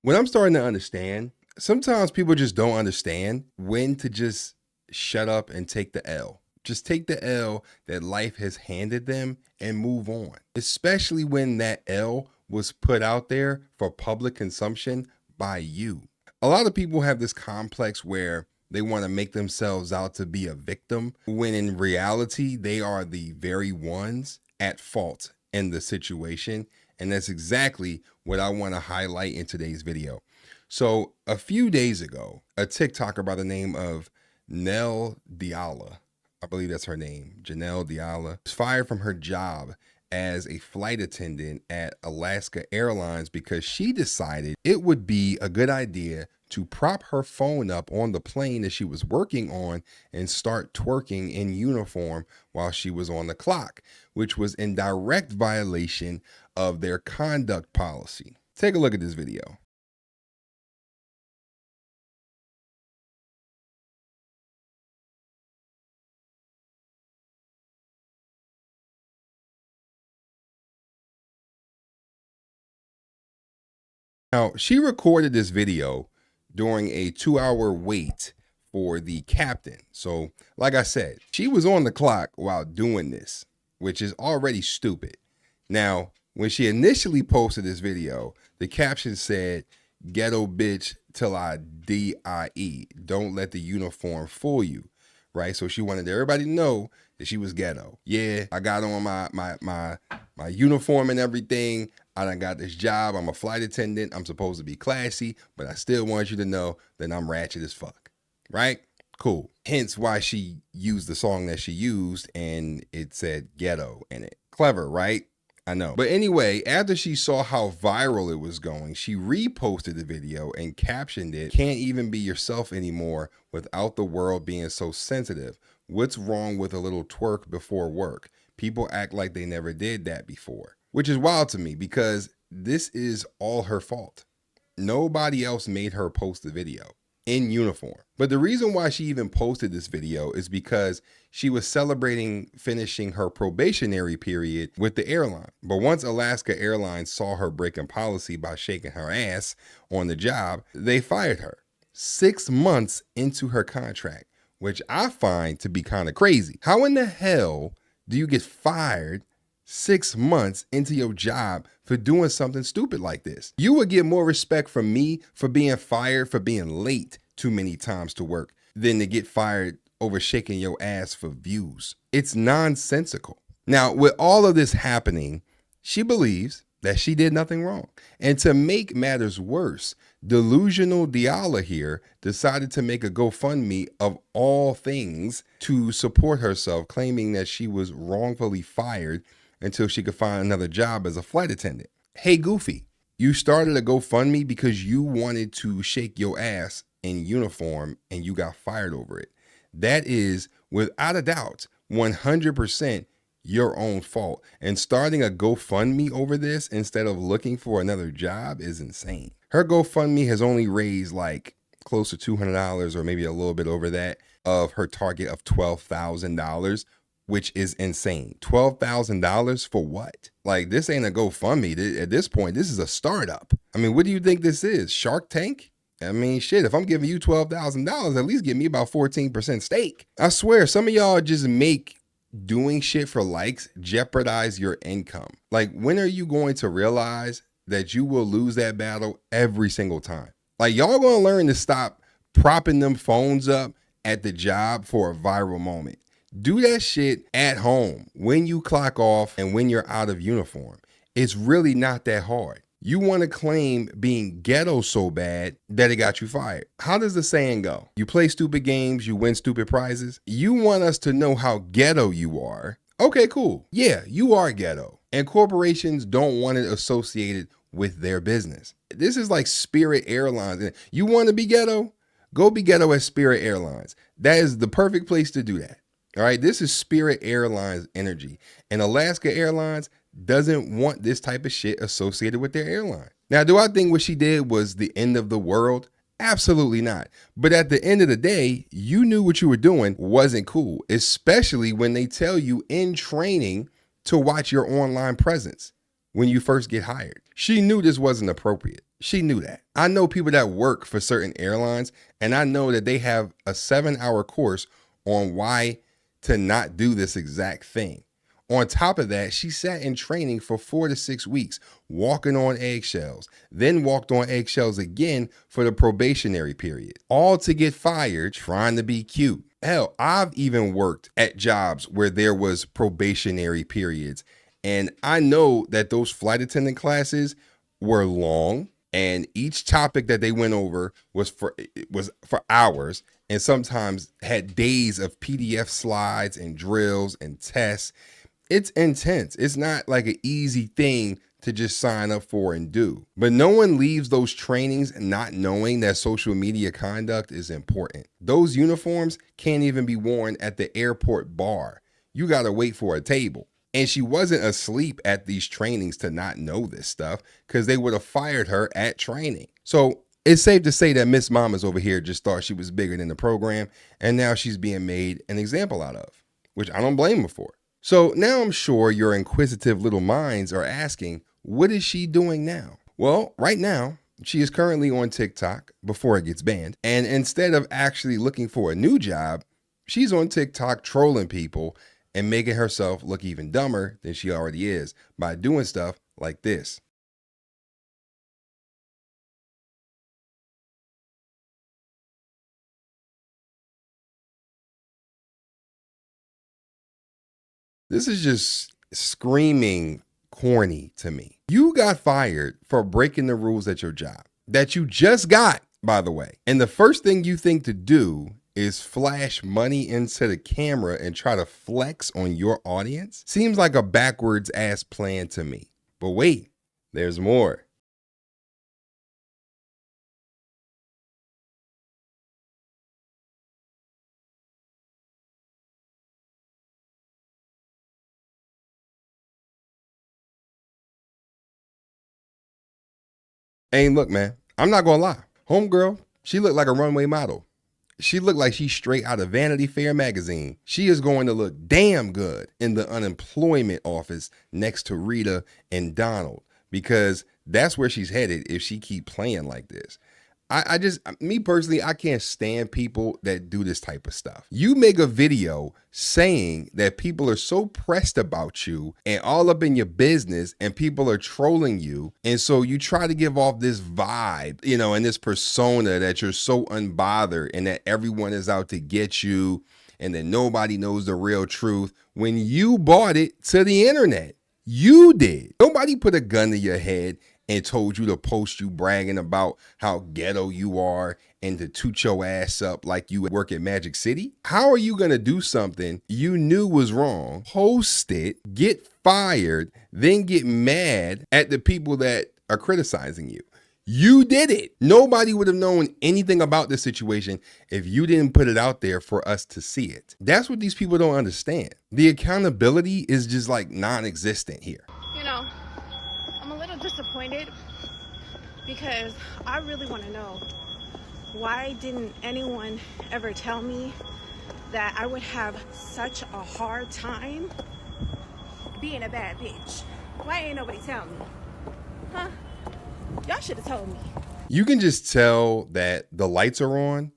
What I'm starting to understand, sometimes people just don't understand when to just shut up and take the L. Just take the L that life has handed them and move on. Especially when that L was put out there for public consumption by you. A lot of people have this complex where they want to make themselves out to be a victim when in reality they are the very ones at fault in the situation. And that's exactly what I want to highlight in today's video. So a few days ago, a TikToker by the name of Nelle Diala, I believe that's her name, Janelle Diala, was fired from her job as a flight attendant at Alaska Airlines because she decided it would be a good idea to prop her phone up on the plane that she was working on and start twerking in uniform while she was on the clock, which was in direct violation of their conduct policy. Take a look at this video. Now, she recorded this video during a 2-hour wait for the captain. So, like I said, she was on the clock while doing this, which is already stupid. Now, when she initially posted this video, the caption said, "Ghetto bitch till I die. Don't let the uniform fool you." Right? So she wanted everybody to know that she was ghetto. Yeah, I got on my uniform and everything. I done got this job. I'm a flight attendant. I'm supposed to be classy, but I still want you to know that I'm ratchet as fuck. Right? Cool. Hence why she used the song that she used and it said ghetto in it. Clever, right? I know. But anyway, after she saw how viral it was going, she reposted the video and captioned it, "Can't even be yourself anymore without the world being so sensitive. What's wrong with a little twerk before work? People act like they never did that before." Which is wild to me because this is all her fault. Nobody else made her post the video in uniform. But the reason why she even posted this video is because she was celebrating finishing her probationary period with the airline. But once Alaska Airlines saw her breaking policy by shaking her ass on the job, they fired her 6 months into her contract, which I find to be kind of crazy. How in the hell do you get fired 6 months into your job for doing something stupid like this? You would get more respect from me for being fired for being late too many times to work than to get fired over shaking your ass for views. It's nonsensical. Now, with all of this happening, she believes that she did nothing wrong. And to make matters worse, delusional Diala here decided to make a GoFundMe of all things to support herself, claiming that she was wrongfully fired until she could find another job as a flight attendant. Hey, Goofy, you started a GoFundMe because you wanted to shake your ass in uniform and you got fired over it. That is, without a doubt, 100% your own fault. And starting a GoFundMe over this instead of looking for another job is insane. Her GoFundMe has only raised like close to $200 or maybe a little bit over that of her target of $12,000. Which is insane. $12,000 for what? Like, this ain't a GoFundMe. At this point, this is a startup. I mean, what do you think this is? Shark Tank? I mean, shit, if I'm giving you $12,000, at least give me about 14% stake. I swear, some of y'all just make doing shit for likes jeopardize your income. Like, when are you going to realize that you will lose that battle every single time? Like, y'all gonna learn to stop propping them phones up at the job for a viral moment. Do that shit at home when you clock off and when you're out of uniform. It's really not that hard. You want to claim being ghetto so bad that it got you fired. How does the saying go? You play stupid games, you win stupid prizes. You want us to know how ghetto you are. Okay, cool. Yeah, you are ghetto. And corporations don't want it associated with their business. This is like Spirit Airlines. You want to be ghetto? Go be ghetto at Spirit Airlines. That is the perfect place to do that. All right, this is Spirit Airlines energy. And Alaska Airlines doesn't want this type of shit associated with their airline. Now, do I think what she did was the end of the world? Absolutely not. But at the end of the day, you knew what you were doing wasn't cool, especially when they tell you in training to watch your online presence when you first get hired. She knew this wasn't appropriate. She knew that. I know people that work for certain airlines, and I know that they have a 7-hour course on why to not do this exact thing. On top of that, she sat in training for 4 to 6 weeks, walking on eggshells, then walked on eggshells again for the probationary period, all to get fired trying to be cute. Hell, I've even worked at jobs where there was probationary periods, and I know that those flight attendant classes were long, and each topic that they went over was for hours, and sometimes had days of PDF slides and drills and tests. It's intense. It's not like an easy thing to just sign up for and do. But no one leaves those trainings not knowing that social media conduct is important. Those uniforms can't even be worn at the airport bar. You got to wait for a table. And she wasn't asleep at these trainings to not know this stuff, because they would have fired her at training. So it's safe to say that Miss Mamas over here just thought she was bigger than the program, and now she's being made an example out of, which I don't blame her for. So now I'm sure your inquisitive little minds are asking, what is she doing now? Well, right now, she is currently on TikTok before it gets banned. And instead of actually looking for a new job, she's on TikTok trolling people and making herself look even dumber than she already is by doing stuff like this. This is just screaming corny to me. You got fired for breaking the rules at your job that you just got, by the way. And the first thing you think to do is flash money into the camera and try to flex on your audience. Seems like a backwards ass plan to me. But wait, there's more. Hey, look, man, I'm not gonna lie. Homegirl, she looked like a runway model. She looked like she's straight out of Vanity Fair magazine. She is going to look damn good in the unemployment office next to Rita and Donald, because that's where she's headed if she keep playing like this. I just, me personally, I can't stand people that do this type of stuff. You make a video saying that people are so pressed about you and all up in your business and people are trolling you. And so you try to give off this vibe, and this persona that you're so unbothered and that everyone is out to get you and that nobody knows the real truth when you bought it to the internet. You did. Nobody put a gun to your head and told you to post you bragging about how ghetto you are and to toot your ass up like you work at Magic City. How are you going to do something you knew was wrong, post it, get fired, then get mad at the people that are criticizing you? You did it. Nobody would have known anything about this situation if you didn't put it out there for us to see it. That's what these people don't understand. The accountability is just like non-existent here. I'm a little disappointed because I really want to know, why didn't anyone ever tell me that I would have such a hard time being a bad bitch? Why ain't nobody tell me? Huh? Y'all should have told me. You can just tell that the lights are on,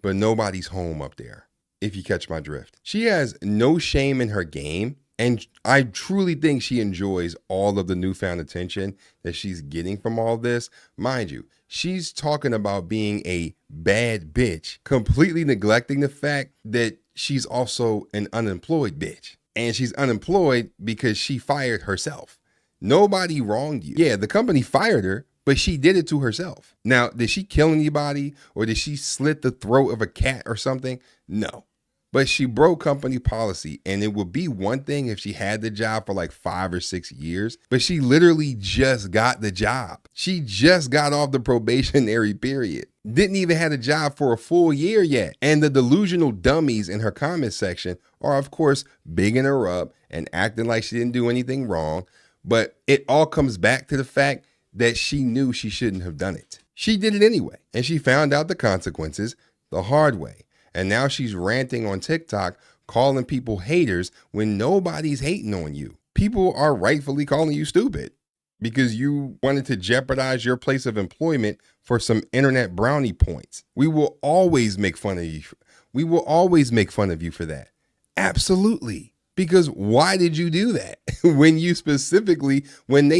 but nobody's home up there, if you catch my drift. She has no shame in her game, and I truly think she enjoys all of the newfound attention that she's getting from all this. Mind you, she's talking about being a bad bitch, completely neglecting the fact that she's also an unemployed bitch. And she's unemployed because she fired herself. Nobody wronged you. Yeah, the company fired her, but she did it to herself. Now, did she kill anybody or did she slit the throat of a cat or something? No. But she broke company policy, and it would be one thing if she had the job for like 5 or 6 years, but she literally just got the job. She just got off the probationary period. Didn't even have a job for a full year yet. And the delusional dummies in her comment section are, of course, bigging her up and acting like she didn't do anything wrong. But it all comes back to the fact that she knew she shouldn't have done it. She did it anyway, and she found out the consequences the hard way. And now she's ranting on TikTok, calling people haters when nobody's hating on you. People are rightfully calling you stupid. because you wanted to jeopardize your place of employment for some internet brownie points. We will always make fun of you. We will always make fun of you for that. Absolutely. Because why did you do that when they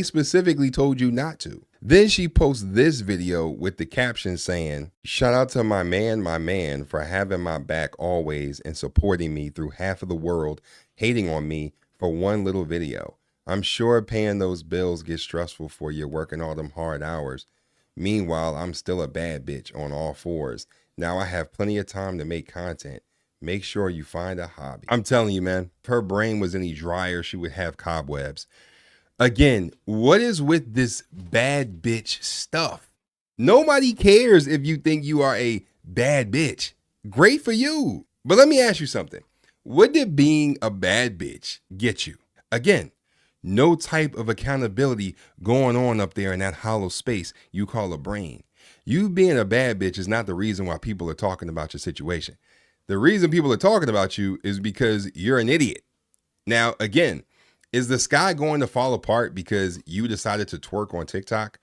specifically told you not to? Then she posts this video with the caption saying, "Shout out to my man for having my back always and supporting me through half of the world hating on me for one little video. I'm sure paying those bills gets stressful for you working all them hard hours. Meanwhile, I'm still a bad bitch on all fours. Now I have plenty of time to make content. Make sure you find a hobby." I'm telling you, man, if her brain was any drier, she would have cobwebs. Again, what is with this bad bitch stuff? Nobody cares if you think you are a bad bitch. Great for you. But let me ask you something. What did being a bad bitch get you? Again, no type of accountability going on up there in that hollow space you call a brain. You being a bad bitch is not the reason why people are talking about your situation. The reason people are talking about you is because you're an idiot. Now, again, is the sky going to fall apart because you decided to twerk on TikTok?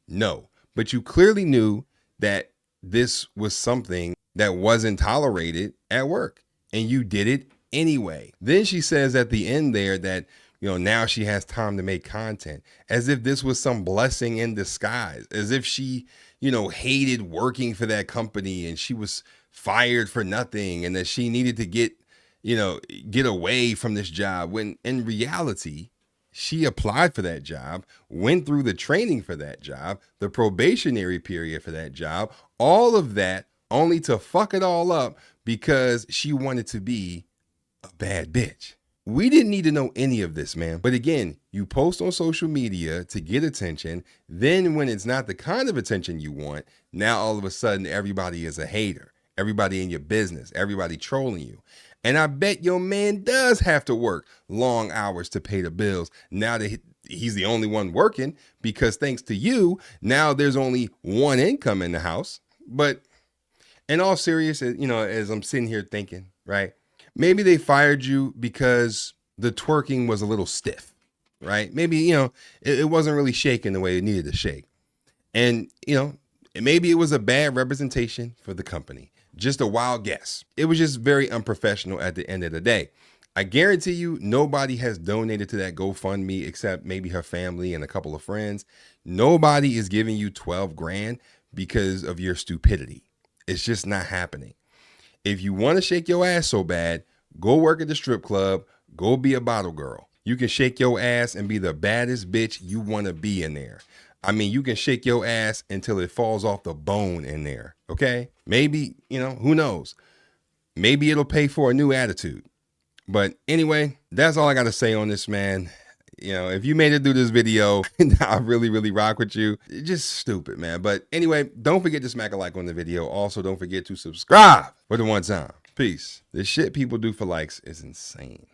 No, but you clearly knew that this was something that wasn't tolerated at work, and you did it anyway. Then she says at the end there that, now she has time to make content, as if this was some blessing in disguise, as if she, hated working for that company and she was fired for nothing and that she needed to get away from this job, when in reality, she applied for that job, went through the training for that job, the probationary period for that job, all of that only to fuck it all up because she wanted to be a bad bitch. We didn't need to know any of this, man. But again, you post on social media to get attention. Then when it's not the kind of attention you want, now all of a sudden everybody is a hater. Everybody in your business, everybody trolling you. And I bet your man does have to work long hours to pay the bills now that he's the only one working, because thanks to you, now there's only one income in the house. But in all seriousness, as I'm sitting here thinking, right? Maybe they fired you because the twerking was a little stiff, right? Maybe, it wasn't really shaking the way it needed to shake. And, maybe it was a bad representation for the company. Just a wild guess. It was just very unprofessional at the end of the day. I guarantee you nobody has donated to that GoFundMe except maybe her family and a couple of friends. Nobody is giving you 12 grand because of your stupidity. It's just not happening. If you want to shake your ass so bad, go work at the strip club, go be a bottle girl. You can shake your ass and be the baddest bitch you want to be in there. I mean, you can shake your ass until it falls off the bone in there, okay? Maybe, who knows? Maybe it'll pay for a new attitude. But anyway, that's all I got to say on this, man. If you made it through this video, I really, really rock with you. It's just stupid, man. But anyway, don't forget to smack a like on the video. Also, don't forget to subscribe for the one time. Peace. The shit people do for likes is insane.